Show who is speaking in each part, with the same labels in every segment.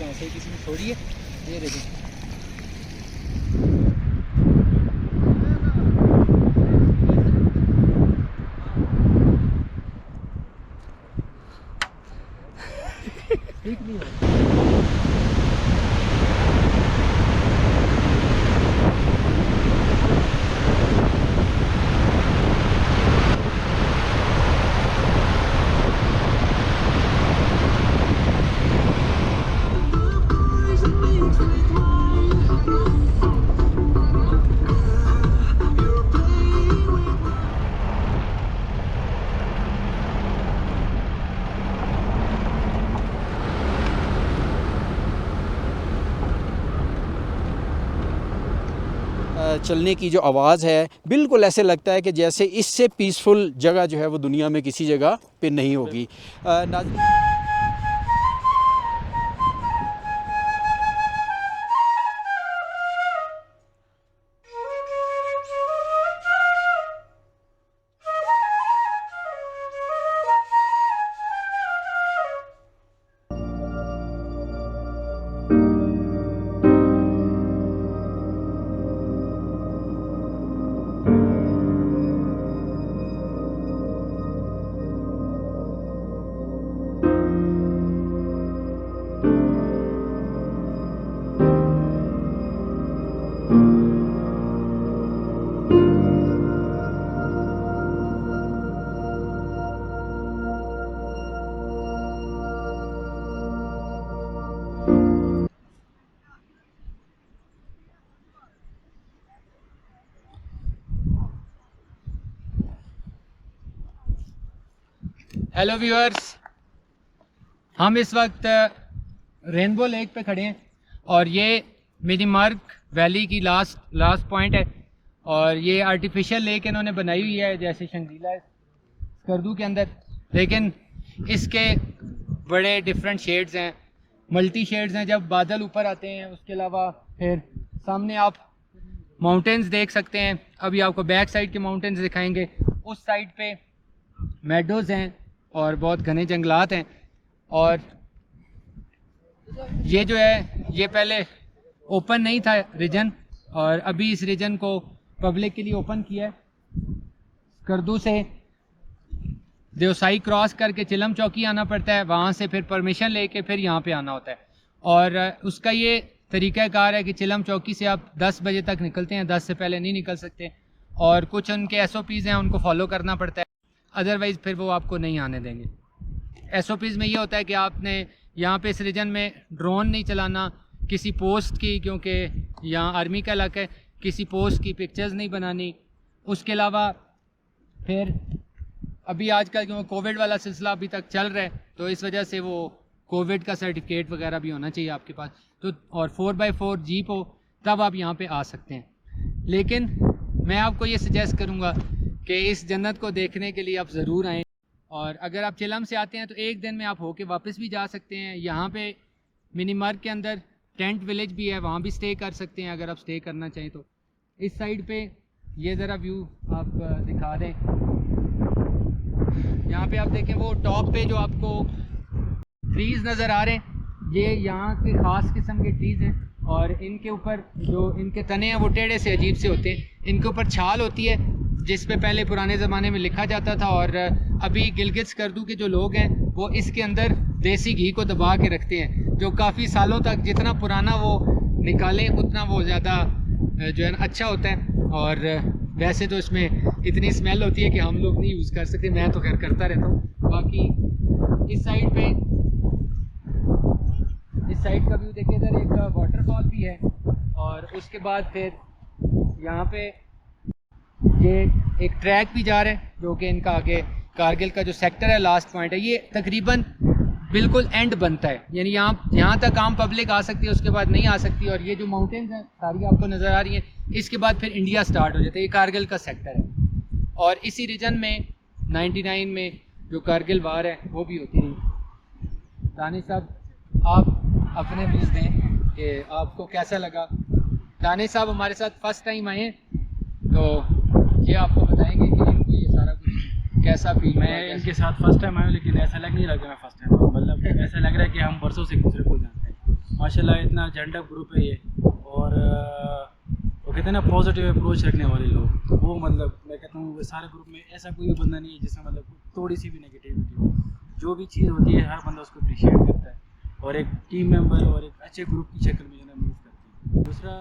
Speaker 1: कहाँ से किसी ने छोड़ी है, ये देखें। ठीक नहीं है। चलने की जो आवाज़ है बिल्कुल ऐसे लगता है कि जैसे इससे पीसफुल जगह जो है वो दुनिया में किसी जगह पे नहीं होगी। हेलो व्यूअर्स, हम इस वक्त रेनबो लेक पे खड़े हैं और ये मिनीमार्क वैली की लास्ट पॉइंट है। और ये आर्टिफिशियल लेक इन्होंने बनाई हुई है जैसे शंग्रीला स्कर्दू के अंदर, लेकिन इसके बड़े डिफरेंट शेड्स हैं, मल्टी शेड्स हैं। जब बादल ऊपर आते हैं उसके अलावा फिर सामने आप माउंटेन्स देख सकते हैं। अभी आपको बैक साइड के माउंटेन्स दिखाएंगे। उस साइड पे मेडोज़ हैं और बहुत घने जंगलात हैं। और ये जो है ये पहले ओपन नहीं था रीजन, और अभी इस रीजन को पब्लिक के लिए ओपन किया है। स्कर्दू से देवसाई क्रॉस करके चिलम चौकी आना पड़ता है, वहाँ से फिर परमिशन लेके फिर यहाँ पे आना होता है। और उसका ये तरीक़ाकार है कि चिलम चौकी से आप 10 बजे तक निकलते हैं, 10 से पहले नहीं निकल सकते। और कुछ उनके SOPs हैं, उनको फॉलो करना पड़ता है, अदरवाइज़ फिर वो आपको नहीं आने देंगे। SOPs में ये होता है कि आपने यहाँ पे इस रीजन में ड्रोन नहीं चलाना, किसी पोस्ट की, क्योंकि यहाँ आर्मी का इलाका है, किसी पोस्ट की पिक्चर्स नहीं बनानी। उसके अलावा फिर अभी आजकल क्योंकि कोविड वाला सिलसिला अभी तक चल रहा है, तो इस वजह से वो कोविड का सर्टिफिकेट वगैरह भी होना चाहिए आपके पास, तो और 4x4 जीप हो तब आप यहाँ पे आ सकते हैं। लेकिन मैं आपको ये सजेस्ट करूँगा कि इस जन्नत को देखने के लिए आप ज़रूर आएँ। और अगर आप चिलम से आते हैं तो एक दिन में आप होके वापस भी जा सकते हैं। यहाँ पे मिनीमार्क के अंदर टेंट विलेज भी है, वहाँ भी स्टे कर सकते हैं अगर आप स्टे करना चाहें तो। इस साइड पे ये ज़रा व्यू आप दिखा दें। यहाँ पे आप देखें वो टॉप पे जो आपको ट्रीज़ नज़र आ रहे हैं, ये यहाँ के ख़ास किस्म के ट्रीज़ हैं। और इनके ऊपर जो इनके तने हैं वो टेढ़े से अजीब से होते हैं। इनके ऊपर छाल होती है जिस पे पहले पुराने ज़माने में लिखा जाता था। और अभी गिलगित स्कर्दू के जो लोग हैं वो इसके अंदर देसी घी को दबा के रखते हैं, जो काफ़ी सालों तक जितना पुराना वो निकालें उतना वो ज़्यादा जो है ना अच्छा होता है। और वैसे तो इसमें इतनी स्मेल होती है कि हम लोग नहीं यूज़ कर सकते, मैं तो खैर करता रहता हूँ। बाकी इस साइड पे इस साइड का व्यू देखिए, इधर एक वाटरफॉल भी है। और उसके बाद फिर यहाँ पे ये एक ट्रैक भी जा रहा है जो कि इनका आगे कारगिल का जो सेक्टर है लास्ट पॉइंट है, ये तकरीबन बिल्कुल एंड बनता है, यानी यहाँ तक आम पब्लिक आ सकती है, उसके बाद नहीं आ सकती। और ये जो माउंटेन्स हैं सारी आपको नज़र आ रही हैं, इसके बाद फिर इंडिया स्टार्ट हो जाता है। ये कारगिल का सेक्टर है और इसी रीजन में 99 में जो कारगिल वार है वो भी होती रही। दानिश साहब आप अपने व्यूज़ दें कि आपको कैसा लगा। दानिश साहब हमारे साथ फर्स्ट टाइम आए हैं, तो ये आपको बताएंगे कि इनको ये सारा कुछ कैसा फील।
Speaker 2: मैं इनके साथ फर्स्ट टाइम आया हूँ, लेकिन ऐसा लग नहीं रहा कि मैं फर्स्ट टाइम आया हूँ। मतलब ऐसा लग रहा है कि हम बरसों से एक दूसरे को जानते हैं। माशाल्लाह इतना जेंट अप ग्रुप है ये, और वो कहते हैं ना पॉजिटिव अप्रोच रखने वाले लोग, वो मतलब मैं कहता हूँ सारे ग्रुप में ऐसा कोई भी बंदा नहीं है जिसमें मतलब थोड़ी सी भी नेगेटिविटी हो। जो भी चीज़ होती है हर बंदा उसको अप्रिशिएट करता है, और एक टीम मेंबर और एक अच्छे ग्रुप की शक्ल में जो है मूव करती है। दूसरा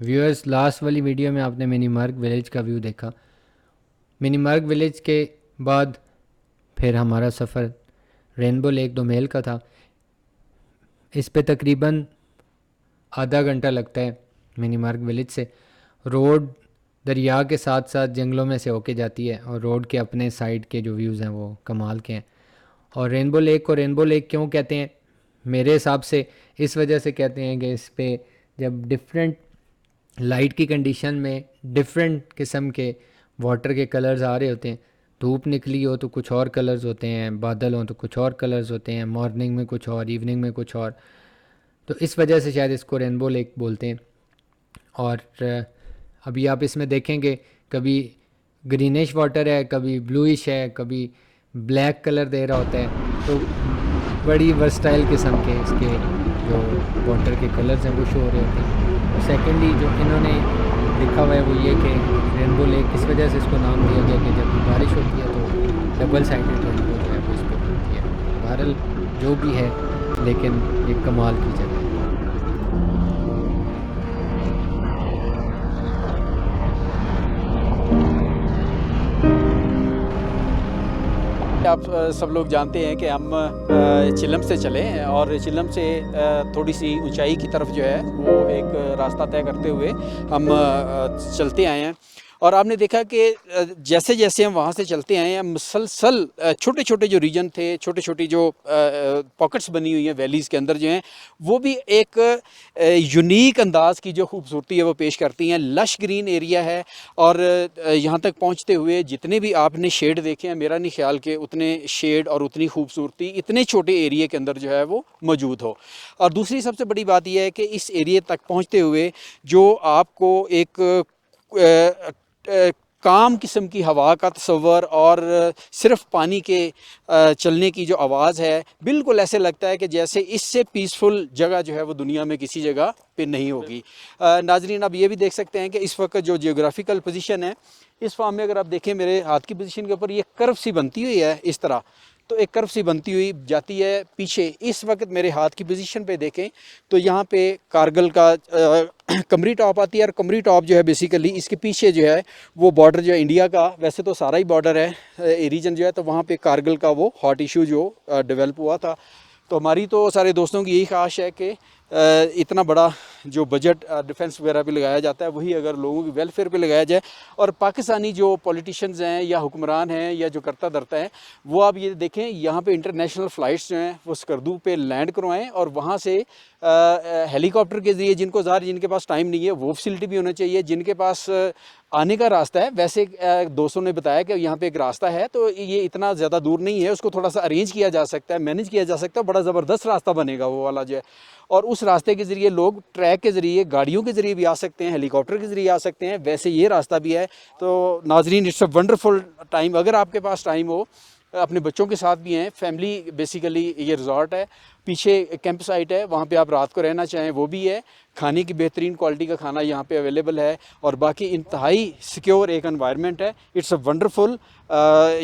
Speaker 1: व्यूअर्स, लास्ट वाली वीडियो में आपने मिनीमर्ग विलेज का व्यू देखा। मिनीमर्ग विलेज के बाद फिर हमारा सफ़र रेनबो लेक दोमेल का था। इस पे तकरीबन आधा घंटा लगता है मिनीमर्ग विलेज से। रोड दरिया के साथ साथ जंगलों में से होके जाती है, और रोड के अपने साइड के जो व्यूज़ हैं वो कमाल के हैं। और रेनबो लेक को रेनबो लेक क्यों कहते हैं? मेरे हिसाब से इस वजह से कहते हैं कि इस पे जब डिफरेंट लाइट की कंडीशन में डिफरेंट किस्म के वाटर के कलर्स आ रहे होते हैं। धूप निकली हो तो कुछ और कलर्स होते हैं, बादल हों तो कुछ और कलर्स होते हैं, मॉर्निंग में कुछ और, इवनिंग में कुछ और। तो इस वजह से शायद इसको रेनबो लेक बोलते हैं। और अभी आप इसमें देखेंगे कभी ग्रीनिश वाटर है, कभी ब्लूइश है, कभी ब्लैक कलर दे रहा होता है। तो बड़ी वर्सटाइल किस्म के इसके जो वाटर के कलर्स हैं वो शो हो रहे होते हैं। और सेकेंडली जो इन्होंने लिखा हुआ है वो ये कि रेनबो लेक इस वजह से इसको नाम दिया गया कि जब भी बारिश होती है तो डबल साइडेड रेनबो जो है वो इस पर बनती है। बहरहाल जो भी है, लेकिन एक कमाल की जगह है।
Speaker 2: आप सब लोग जानते हैं कि हम चिलम से चले, और चिलम से थोड़ी सी ऊंचाई की तरफ जो है वो एक रास्ता तय करते हुए हम चलते आए हैं। और आपने देखा कि जैसे जैसे हम वहाँ से चलते आए हैं, मुसलसल छोटे छोटे जो रीजन थे, छोटे छोटी जो पॉकेट्स बनी हुई हैं वैलीज़ के अंदर जो हैं, वो भी एक यूनिक अंदाज़ की जो खूबसूरती है वो पेश करती हैं। लश ग्रीन एरिया है, और यहाँ तक पहुँचते हुए जितने भी आपने शेड देखे हैं, मेरा नहीं ख्याल कि उतने शेड और उतनी खूबसूरती इतने छोटे एरिया के अंदर जो है वो मौजूद हो। और दूसरी सबसे बड़ी बात यह है कि इस एरिए तक पहुँचते हुए जो आपको एक काम किस्म की हवा का तस्वर और सिर्फ पानी के चलने की जो आवाज़ है, बिल्कुल ऐसे लगता है कि जैसे इससे पीसफुल जगह जो है वो दुनिया में किसी जगह पे नहीं होगी। नाजरीन, आप ये भी देख सकते हैं कि इस वक्त जो जियोग्राफिकल पोजीशन है, इस फार्म में अगर आप देखें मेरे हाथ की पोजीशन के ऊपर ये कर्व सी बनती हुई है इस तरह, तो एक कर्व सी बनती हुई जाती है पीछे। इस वक्त मेरे हाथ की पोजीशन पे देखें तो यहाँ पे कारगिल का कमरी टॉप आती है, और कमरी टॉप जो है बेसिकली इसके पीछे जो है वो बॉर्डर जो है इंडिया का, वैसे तो सारा ही बॉर्डर है रीजन जो है, तो वहाँ पे कारगिल का वो हॉट इशू जो डेवलप हुआ था। तो हमारी तो सारे दोस्तों की यही ख्वाहिश है कि इतना बड़ा जो बजट डिफेंस वगैरह पे लगाया जाता है वही अगर लोगों की वेलफेयर पे लगाया जाए। और पाकिस्तानी जो पॉलिटिशियंस हैं या हुक्मरान हैं या जो करता धरता है, वो आप ये देखें यहाँ पे इंटरनेशनल फ़्लाइट्स जो हैं वो स्कर्दू पे लैंड करवाएं, और वहाँ से हेलीकॉप्टर के ज़रिए, जिनको ज़ाहिर जिनके पास टाइम नहीं है वो फैसिलिटी भी होना चाहिए, जिनके पास आने का रास्ता है। वैसे दोस्तों ने बताया कि यहाँ पे एक रास्ता है, तो ये इतना ज़्यादा दूर नहीं है, उसको थोड़ा सा अरेंज किया जा सकता है, मैनेज किया जा सकता है, बड़ा ज़बरदस्त रास्ता बनेगा वो वाला जो है। और उस रास्ते के ज़रिए लोग ट्रैक के ज़रिए, गाड़ियों के ज़रिए भी आ सकते हैं, हेलीकॉप्टर के ज़रिए आ सकते हैं, वैसे ये रास्ता भी है। तो नाजरीन, इट्स अ वंडरफुल टाइम, अगर आपके पास टाइम हो, अपने बच्चों के साथ भी हैं, फैमिली बेसिकली ये रिजॉर्ट है, पीछे कैंप साइट है, वहाँ पे आप रात को रहना चाहें वो भी है। खाने की बेहतरीन क्वालिटी का खाना यहाँ पे अवेलेबल है, और बाकी इंतहाई सिक्योर एक एनवायरनमेंट है। इट्स अ वंडरफुल,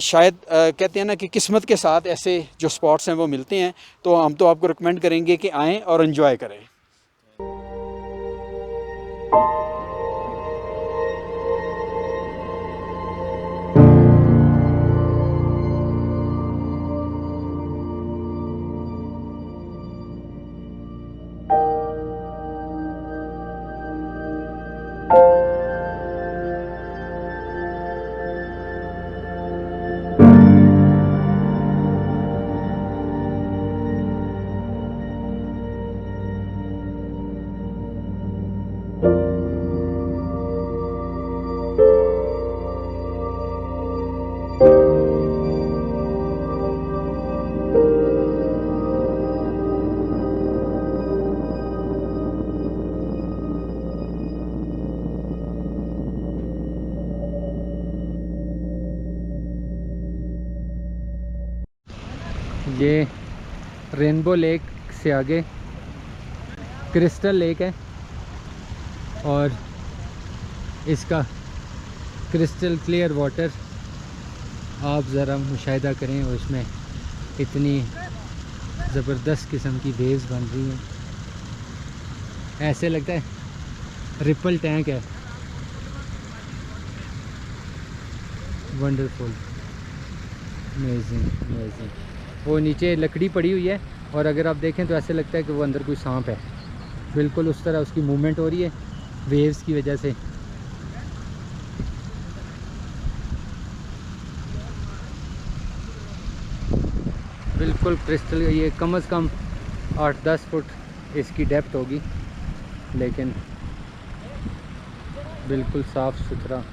Speaker 2: शायद कहते हैं ना कि किस्मत के साथ ऐसे जो स्पॉट्स हैं वो मिलते हैं, तो हम तो आपको रिकमेंड करेंगे कि आएँ और इन्जॉय करें।
Speaker 1: ये रेनबो लेक से आगे क्रिस्टल लेक है और इसका क्रिस्टल क्लियर वाटर आप ज़रा मुशाहिदा करें, और इसमें इतनी ज़बरदस्त किस्म की वेव्स बन रही हैं, ऐसे लगता है रिपल टैंक है। Wonderful, amazing amazing. वो नीचे लकड़ी पड़ी हुई है और अगर आप देखें तो ऐसे लगता है कि वो अंदर कोई सांप है, बिल्कुल उस तरह उसकी मूवमेंट हो रही है वेव्स की वजह से। बिल्कुल क्रिस्टल, ये कम से कम 8-10 फुट इसकी डेप्थ होगी, लेकिन बिल्कुल साफ़ सुथरा।